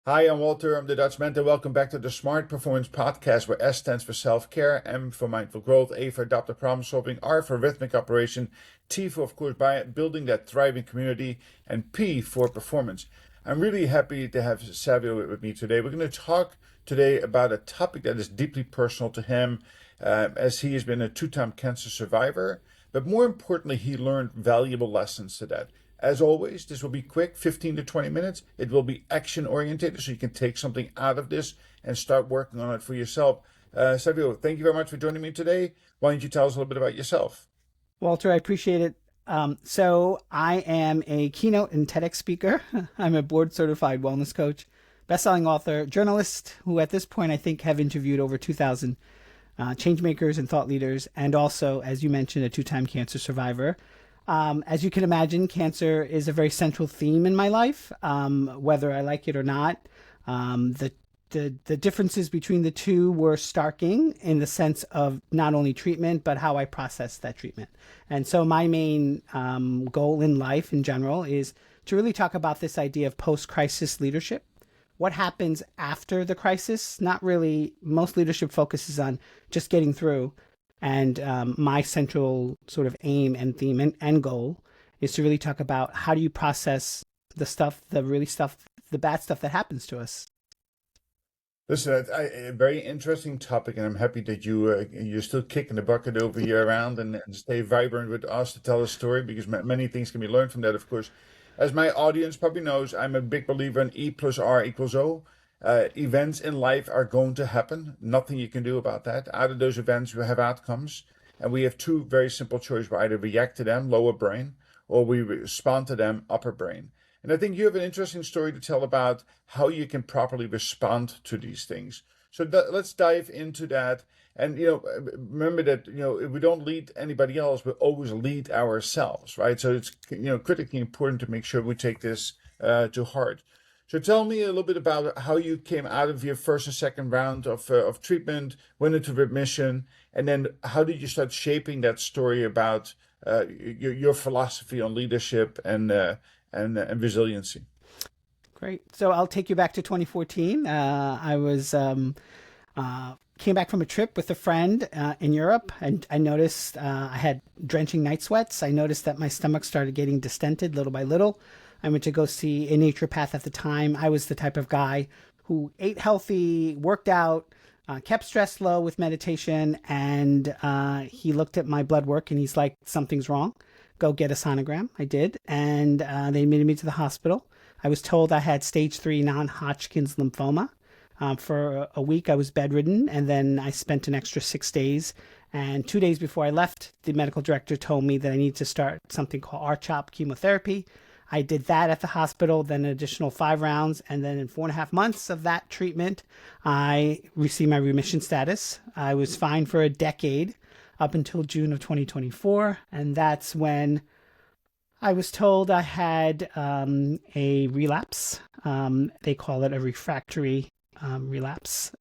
Hi, I'm Walter. I'm the Dutch mentor. Welcome back to the S.M.A.R.T Performance Podcast, where S stands for self-care, M for mindful growth, A for adaptive problem solving, R for rhythmic operation, T for, of course, by building that thriving community, and P for performance. I'm really happy to have Xavier with me today. We're going to talk today about a topic that is deeply personal to him, as he has been a two-time cancer survivor. But more importantly, he learned valuable lessons to that. As always, this will be quick, 15 to 20 minutes. It will be action-oriented, so you can take something out of this and start working on it for yourself. Xavier, thank you very much for joining me today. Why don't you tell us a little bit about yourself? Walter, I appreciate it. So I am a keynote and TEDx speaker. I'm a board-certified wellness coach, best-selling author, journalist, who at this point I think have interviewed over 2,000 change makers and thought leaders, and also, as you mentioned, a two-time cancer survivor. As you can imagine, cancer is a very central theme in my life, whether I like it or not. The differences between the two were starking in the sense of not only treatment, but how I process that treatment. And so my main goal in life in general is to really talk about this idea of post-crisis leadership. What happens after the crisis? Not really. Most leadership focuses on just getting through. And my central sort of aim and theme and goal is to really talk about how do you process the stuff, the bad stuff that happens to us. Listen, a very interesting topic, and I'm happy that you're still kicking the bucket over here around and stay vibrant with us to tell a story, because many things can be learned from that, of course. As my audience probably knows, I'm a big believer in E plus R equals O. Events in life are going to happen. Nothing you can do about that. Out of those events, we have outcomes. And we have two very simple choices. We either react to them, lower brain, or we respond to them, upper brain. And I think you have an interesting story to tell about how you can properly respond to these things. So let's dive into that. And, remember that, if we don't lead anybody else, we always lead ourselves, right? So it's, critically important to make sure we take this to heart. So tell me a little bit about how you came out of your first and second round of treatment, went into remission, and then how did you start shaping that story about your philosophy on leadership and resiliency? Great. So I'll take you back to 2014. I was came back from a trip with a friend in Europe, and I noticed I had drenching night sweats. I noticed that my stomach started getting distended little by little. I went to go see a naturopath at the time. I was the type of guy who ate healthy, worked out, kept stress low with meditation, and he looked at my blood work and he's like, something's wrong. Go get a sonogram. I did, and they admitted me to the hospital. I was told I had stage 3 non-Hodgkin's lymphoma. For a week, I was bedridden, and then I spent an extra 6 days. And 2 days before I left, the medical director told me that I need to start something called R-CHOP chemotherapy. I did that at the hospital, then an additional 5 rounds, and then in 4.5 months of that treatment, I received my remission status. I was fine for a decade up until June of 2024, and that's when I was told I had a relapse. They call it a refractory relapse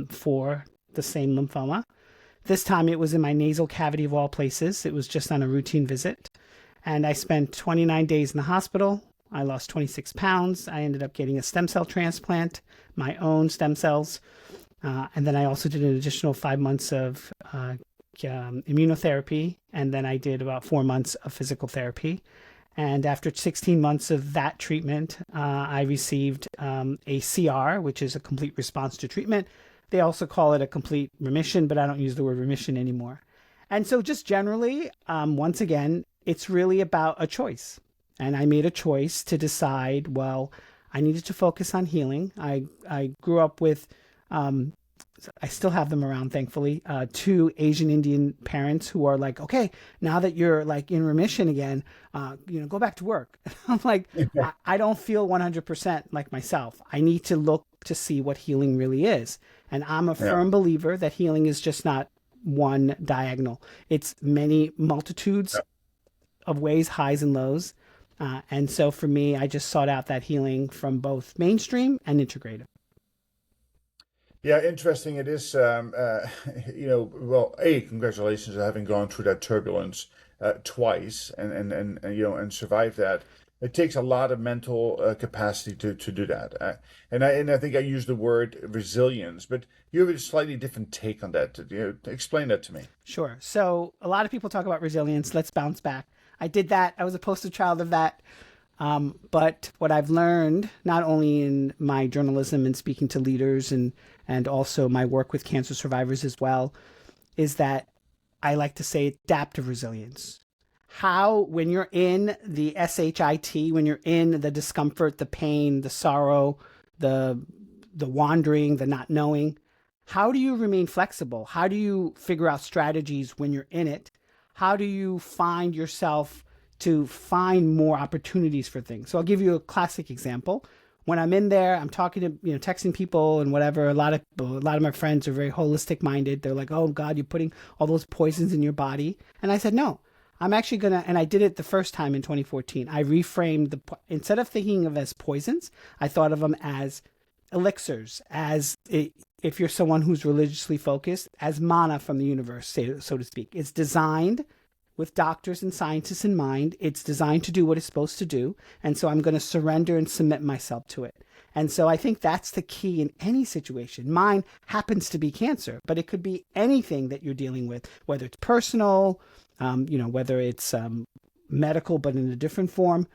for the same lymphoma. This time it was in my nasal cavity of all places. It was just on a routine visit. And I spent 29 days in the hospital. I lost 26 pounds. I ended up getting a stem cell transplant, my own stem cells. And then I also did an additional 5 months of immunotherapy. And then I did about 4 months of physical therapy. And after 16 months of that treatment, I received a CR, which is a complete response to treatment. They also call it a complete remission, but I don't use the word remission anymore. And so just generally, once again, it's really about a choice. And I made a choice to decide, well, I needed to focus on healing. I grew up with, I still have them around, thankfully, 2 Asian Indian parents who are like, okay, now that you're like in remission again, go back to work. I'm like, I don't feel 100% like myself. I need to look to see what healing really is. And I'm a firm believer that healing is just not one diagonal. It's many multitudes of ways, highs and lows. And so for me, I just sought out that healing from both mainstream and integrative. Yeah, interesting. It is, congratulations on having gone through that turbulence twice and survived that. It takes a lot of mental capacity to do that. And I think I used the word resilience, but you have a slightly different take on that. Explain that to me. Sure. So a lot of people talk about resilience. Let's bounce back. I did that. I was a poster child of that. But what I've learned, not only in my journalism and speaking to leaders and also my work with cancer survivors as well, is that I like to say adaptive resilience. How, when you're in the SHIT, when you're in the discomfort, the pain, the sorrow, the wandering, the not knowing, how do you remain flexible? How do you figure out strategies when you're in it? How do you find yourself to find more opportunities for things? So I'll give you a classic example. When I'm in there, I'm talking to, texting people and whatever. A lot of my friends are very holistic minded. They're like, "Oh God, you're putting all those poisons in your body." And I said, "No, I'm actually gonna." And I did it the first time in 2014. I reframed instead of thinking of as poisons, I thought of them as elixirs, if you're someone who's religiously focused, as mana from the universe, so to speak. It's designed with doctors and scientists in mind. It's designed to do what it's supposed to do. And so I'm going to surrender and submit myself to it. And so I think that's the key in any situation. Mine happens to be cancer, but it could be anything that you're dealing with, whether it's personal, whether it's medical, but in a different form.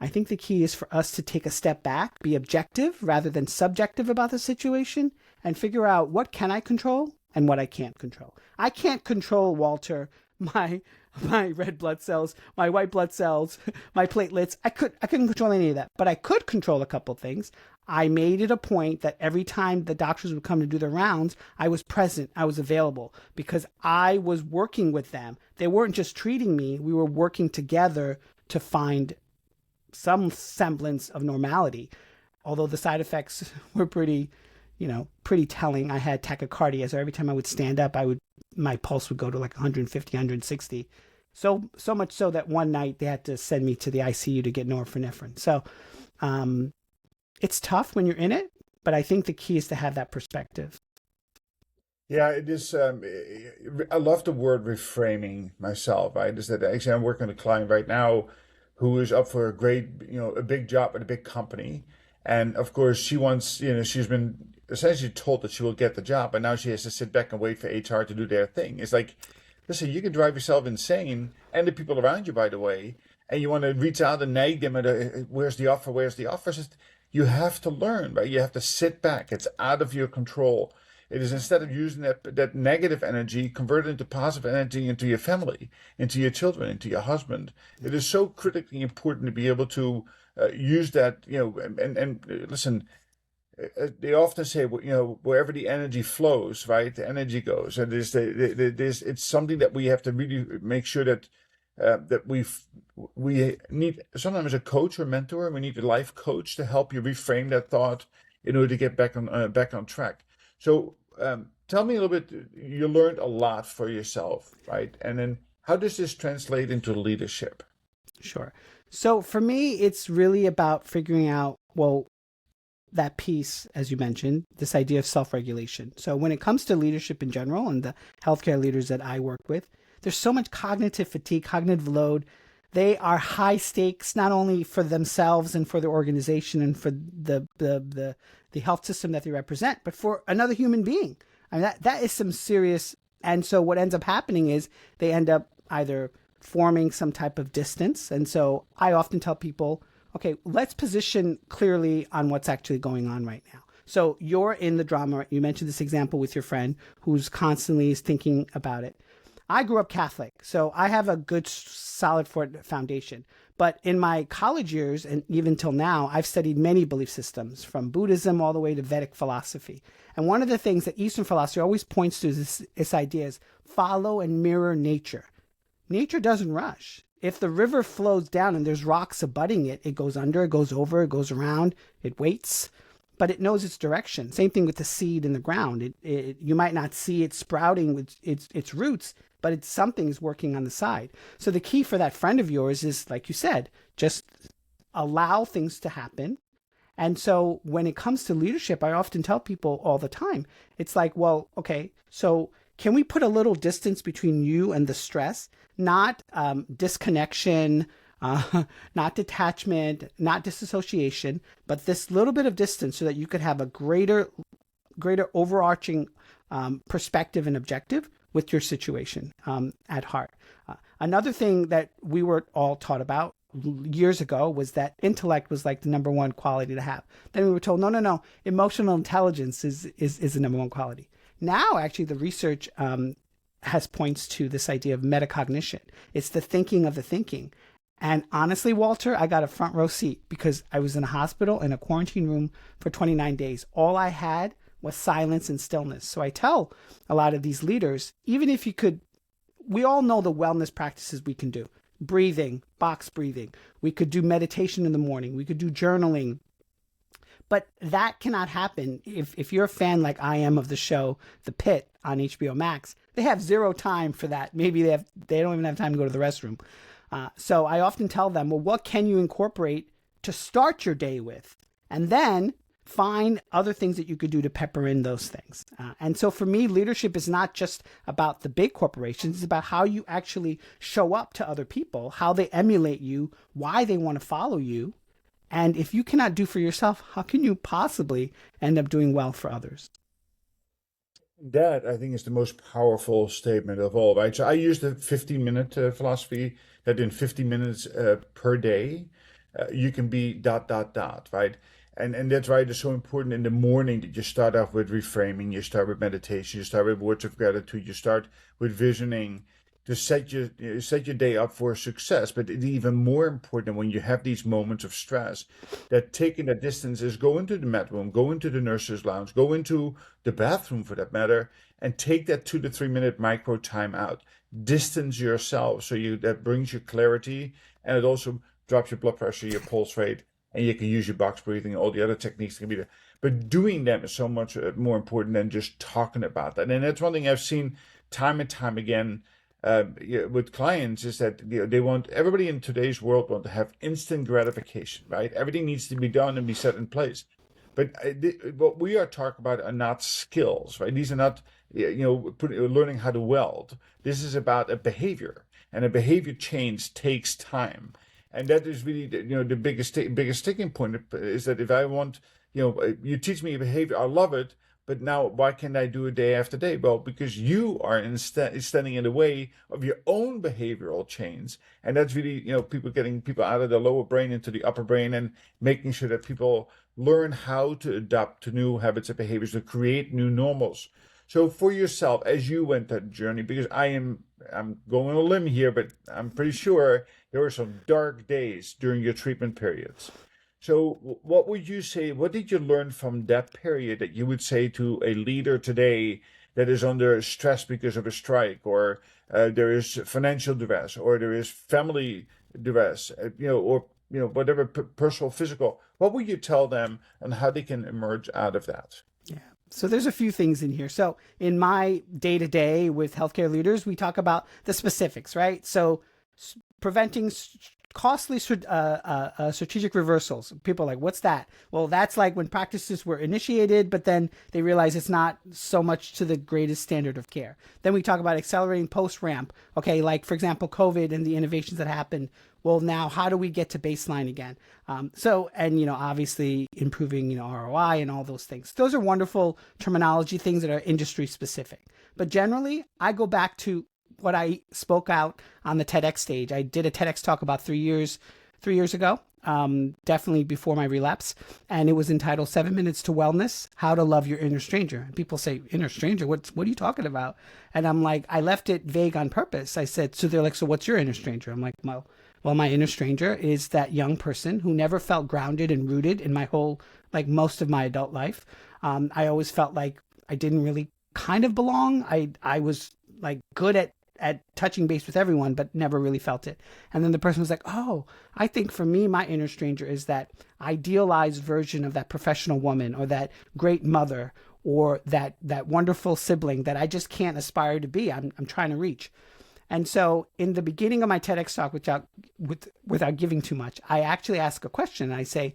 I think the key is for us to take a step back, be objective rather than subjective about the situation, and figure out what can I control and what I can't control. I can't control, Walter, my red blood cells, my white blood cells, my platelets. I couldn't control any of that, but I could control a couple things. I made it a point that every time the doctors would come to do their rounds, I was present, I was available, because I was working with them. They weren't just treating me, we were working together to find some semblance of normality. Although the side effects were pretty telling. I had tachycardia, so every time I would stand up, my pulse would go to like 150, 160. So much so that one night they had to send me to the ICU to get norepinephrine. So it's tough when you're in it, but I think the key is to have that perspective. Yeah, it is. I love the word reframing myself. Right, is that actually I'm working with a client right now who is up for a big job at a big company, and of course she wants, she's been essentially told that she will get the job, but now she has to sit back and wait for HR to do their thing. It's like, listen, you can drive yourself insane, and the people around you, by the way, and you want to reach out and nag them at where's the offer? Where's the offer? You have to learn, right? You have to sit back. It's out of your control. It is, instead of using that negative energy, convert it into positive energy into your family, into your children, into your husband. It is so critically important to be able to use that, and listen, they often say, wherever the energy flows, right, the energy goes. And it's something that we have to really make sure that we need sometimes a coach or mentor. We need a life coach to help you reframe that thought in order to get back on track. So tell me a little bit. You learned a lot for yourself, right? And then how does this translate into leadership? Sure. So for me, it's really about figuring out, well, that piece, as you mentioned, this idea of self-regulation. So when it comes to leadership in general and the healthcare leaders that I work with, there's so much cognitive fatigue, cognitive load. They are high stakes, not only for themselves and for the organization and for the health system that they represent, but for another human being. I mean, that is some serious. And so what ends up happening is they end up either forming some type of distance. And so I often tell people, okay, let's position clearly on what's actually going on right now. So you're in the drama. You mentioned this example with your friend who's constantly is thinking about it. I grew up Catholic, so I have a good, solid foundation. But in my college years, and even till now, I've studied many belief systems, from Buddhism all the way to Vedic philosophy. And one of the things that Eastern philosophy always points to is this idea is follow and mirror nature. Nature doesn't rush. If the river flows down and there's rocks abutting it, it goes under, it goes over, it goes around, it waits, but it knows its direction. Same thing with the seed in the ground. You might not see it sprouting with its roots, but something is working on the side. So the key for that friend of yours is, like you said, just allow things to happen. And so when it comes to leadership, I often tell people all the time, it's like, well, okay, so can we put a little distance between you and the stress? Not disconnection, not detachment, not disassociation, but this little bit of distance so that you could have a greater overarching perspective and objective with your situation at heart. Another thing that we were all taught about years ago was that intellect was like the number one quality to have. Then we were told, no, emotional intelligence is the number one quality. Now, actually, the research has points to this idea of metacognition. It's the thinking of the thinking. And honestly, Walter, I got a front row seat because I was in a hospital in a quarantine room for 29 days. All I had was silence and stillness. So I tell a lot of these leaders, even if you could, we all know the wellness practices we can do. Breathing, box breathing. We could do meditation in the morning. We could do journaling. But that cannot happen if you're a fan like I am of the show The Pit on HBO Max. They have zero time for that. Maybe they don't even have time to go to the restroom. So I often tell them, well, what can you incorporate to start your day with? And then find other things that you could do to pepper in those things. And so for me, leadership is not just about the big corporations. It's about how you actually show up to other people, how they emulate you, why they want to follow you. And if you cannot do for yourself, how can you possibly end up doing well for others? That, I think, is the most powerful statement of all, right? So I use the 15-minute philosophy that in 15 minutes per day, you can be ... right? And that's why it's so important in the morning that you start off with reframing, you start with meditation, you start with words of gratitude, you start with visioning to set your day up for success. But it's even more important when you have these moments of stress, that taking that distance is go into the med room, go into the nurse's lounge, go into the bathroom for that matter, and take that 2 to 3 minute micro time out. Distance yourself that brings you clarity, and it also drops your blood pressure, your pulse rate, and you can use your box breathing, all the other techniques can be there. But doing them is so much more important than just talking about that. And that's one thing I've seen time and time again with clients, is that they want, everybody in today's world want to have instant gratification, right? Everything needs to be done and be set in place. But what we are talking about are not skills, right? These are not, learning how to weld. This is about a behavior, and a behavior change takes time. And that is really, the biggest sticking point is that if I want, you teach me a behavior, I love it, but now why can't I do it day after day? Well, because you are standing in the way of your own behavioral change. And that's really, getting people out of the lower brain into the upper brain, and making sure that people learn how to adapt to new habits and behaviors, to create new normals. So for yourself, as you went that journey, because I'm going on a limb here, but I'm pretty sure there were some dark days during your treatment periods. So what would you say, what did you learn from that period that you would say to a leader today that is under stress because of a strike, or there is financial duress, or there is family duress, or whatever, personal, physical? What would you tell them on how they can emerge out of that? Yeah. So there's a few things in here. So in my day-to-day with healthcare leaders, we talk about the specifics, right? So preventing costly strategic reversals. People are like, what's that? Well, that's like when practices were initiated, but then they realize it's not so much to the greatest standard of care. Then we talk about accelerating post-ramp. Okay, like for example, COVID and the innovations that happened. Well, now how do we get to baseline again? Obviously improving, ROI and all those things. Those are wonderful terminology, things that are industry specific. But generally, I go back to what I spoke out on the TEDx stage. I did a TEDx talk about 3 years ago, definitely before my relapse. And it was entitled 7 Minutes to Wellness, How to Love Your Inner Stranger. And people say, inner stranger, what are you talking about? And I'm like, I left it vague on purpose. I said, so they're like, so what's your inner stranger? I'm like, well, my inner stranger is that young person who never felt grounded and rooted in my whole, most of my adult life. I always felt like I didn't really kind of belong. I was good at touching base with everyone, but never really felt it. And then the person was like, oh, I think for me, my inner stranger is that idealized version of that professional woman, or that great mother, or that wonderful sibling that I just can't aspire to be. I'm trying to reach. And so in the beginning of my TEDx talk, without giving too much, I actually ask a question. I say,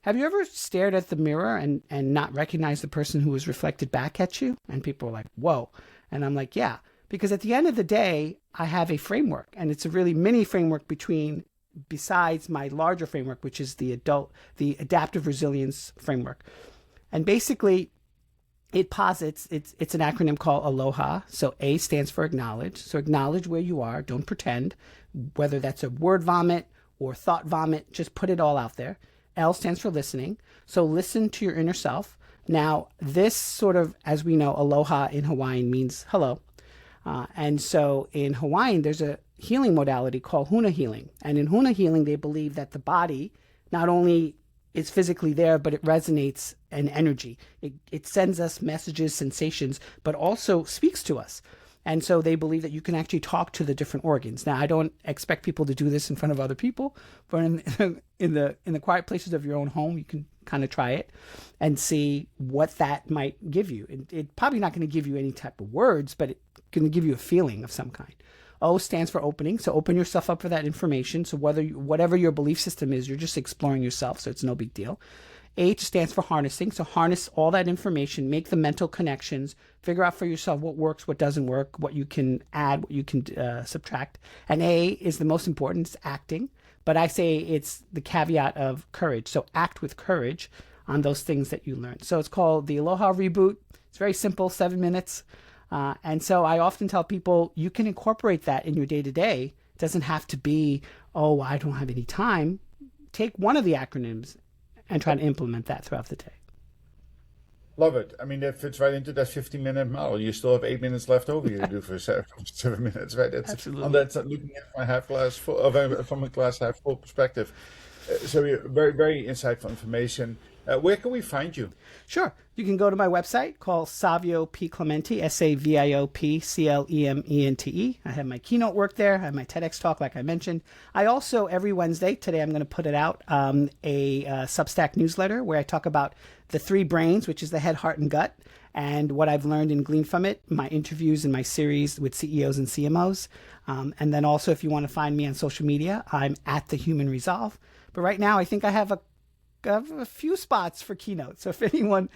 have you ever stared at the mirror and not recognized the person who was reflected back at you? And people are like, whoa. And I'm like, yeah. Because at the end of the day, I have a framework, and it's a really mini framework between besides my larger framework, which is the adaptive resilience framework. And basically, it posits, it's an acronym called ALOHA. So A stands for acknowledge. So acknowledge where you are. Don't pretend. Whether that's a word vomit or thought vomit, just put it all out there. L stands for listening. So listen to your inner self. Now, this sort of, as we know, aloha in Hawaiian means hello. And so in Hawaiian, there's a healing modality called huna healing. And in huna healing, they believe that the body not only is physically there, but it resonates an energy. It sends us messages, sensations, but also speaks to us. And so they believe that you can actually talk to the different organs. Now, I don't expect people to do this in front of other people, but in the quiet places of your own home, you can kind of try it and see what that might give you. It's probably not going to give you any type of words, but it's going to give you a feeling of some kind. O stands for opening. So open yourself up for that information. So whatever your belief system is, you're just exploring yourself. So it's no big deal. H stands for harnessing. So harness all that information, make the mental connections, figure out for yourself what works, what doesn't work, what you can add, what you can subtract. And A is the most important, it's acting. But I say it's the caveat of courage. So act with courage on those things that you learn. So it's called the Aloha Reboot. It's very simple, 7 minutes. And so I often tell people you can incorporate that in your day-to-day. It doesn't have to be, oh, I don't have any time. Take one of the acronyms and try to implement that throughout the day. Love it. I mean, that fits right into that 15-minute model. You still have 8 minutes left over you to do for 7 minutes, right? That's Absolutely. on that, looking at my half glass full, from a glass half full perspective. So very, very insightful information. Where can we find you? Sure. You can go to my website called Savio P. Clementi, SAVIO-P-CLEMENTE. I have my keynote work there. I have my TEDx talk, like I mentioned. I also, every Wednesday, today I'm going to put it out, a Substack newsletter where I talk about the 3 brains, which is the head, heart, and gut, and what I've learned and gleaned from it, my interviews and my series with CEOs and CMOs. And then also, if you want to find me on social media, I'm at The Human Resolve. But right now, I think I have a few spots for keynote. So if anyone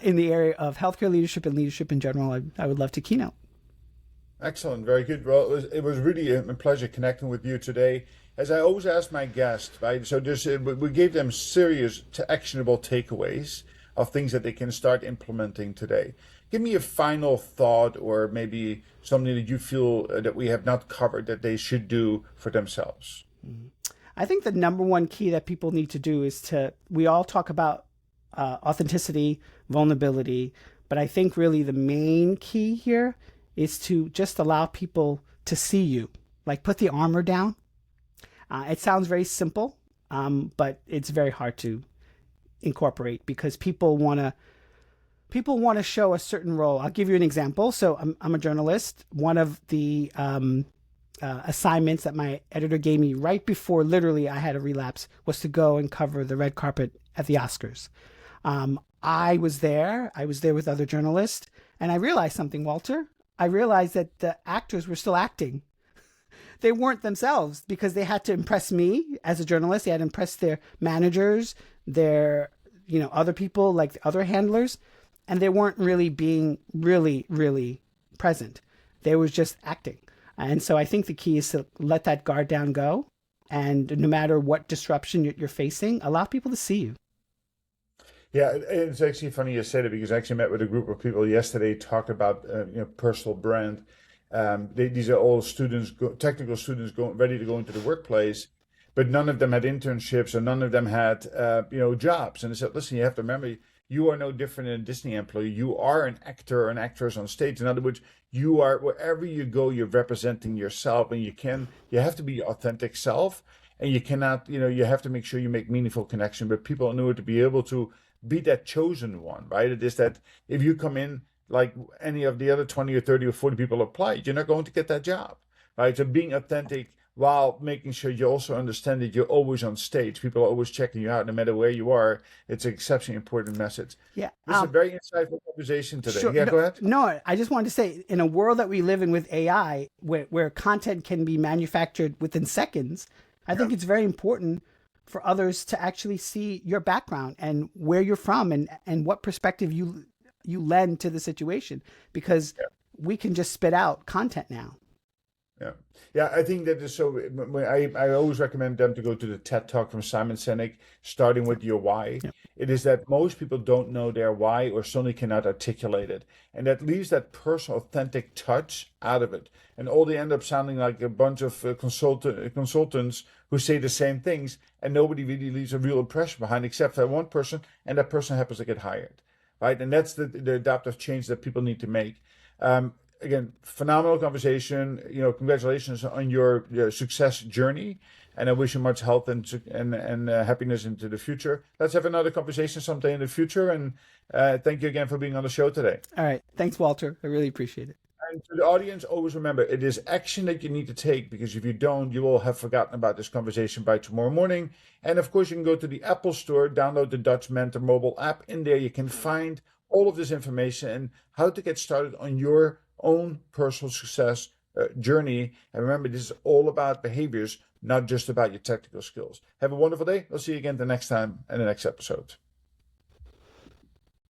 in the area of healthcare leadership and leadership in general, I would love to keynote. Excellent. Very good. Well, it was really a pleasure connecting with you today. As I always ask my guests, right? So we gave them serious to actionable takeaways of things that they can start implementing today. Give me a final thought or maybe something that you feel that we have not covered that they should do for themselves. Mm-hmm. I think the number one key that people need to do is we all talk about authenticity, vulnerability, but I think really the main key here is to just allow people to see you, like put the armor down. It sounds very simple, but it's very hard to incorporate because people want to show a certain role. I'll give you an example. So I'm a journalist. One of the assignments that my editor gave me right before literally I had a relapse was to go and cover the red carpet at the Oscars. I was there with other journalists, and I realized something, Walter. I realized that the actors were still acting. They weren't themselves because they had to impress me as a journalist. They had to impress their managers, their other people like the other handlers, and they weren't really being really, really present. They was just acting. And so I think the key is to let that guard down go. And no matter what disruption you're facing, allow people to see you. Yeah, it's actually funny you said it because I actually met with a group of people yesterday, talked about personal brand. These are all students, technical students ready to go into the workplace, but none of them had internships or none of them had jobs. And I said, listen, you have to remember, you are no different than a Disney employee. You are an actor or an actress on stage. In other words, you are, wherever you go, you're representing yourself, and you have to be your authentic self, and you cannot, you have to make sure you make meaningful connection with people in order to be able to be that chosen one, right? It is that if you come in like any of the other 20 or 30 or 40 people applied, you're not going to get that job, right? So being authentic while making sure you also understand that you're always on stage. People are always checking you out no matter where you are. It's an exceptionally important message. Yeah. This is a very insightful conversation today. Sure. Yeah, go ahead. No, I just wanted to say, in a world that we live in with AI, where content can be manufactured within seconds, I think it's very important for others to actually see your background and where you're from and what perspective you lend to the situation, because we can just spit out content now. Yeah, yeah. I think that is so. I always recommend them to go to the TED Talk from Simon Sinek, starting with your why. Yep. It is that most people don't know their why or certainly cannot articulate it, and that leaves that personal, authentic touch out of it, and all they end up sounding like a bunch of consultants who say the same things, and nobody really leaves a real impression behind, except for one person, and that person happens to get hired, right? And that's the adaptive change that people need to make. Again, phenomenal conversation. Congratulations on your success journey, and I wish you much health and happiness into the future. Let's have another conversation someday in the future. And thank you again for being on the show today. All right. Thanks, Walter. I really appreciate it. And to the audience, always remember it is action that you need to take, because if you don't, you will have forgotten about this conversation by tomorrow morning. And of course, you can go to the Apple Store, download the Dutch Mentor mobile app. In there, you can find all of this information and how to get started on your own personal success journey. And remember, this is all about behaviors, not just about your technical skills. Have a wonderful day. I'll see you again the next time in the next episode.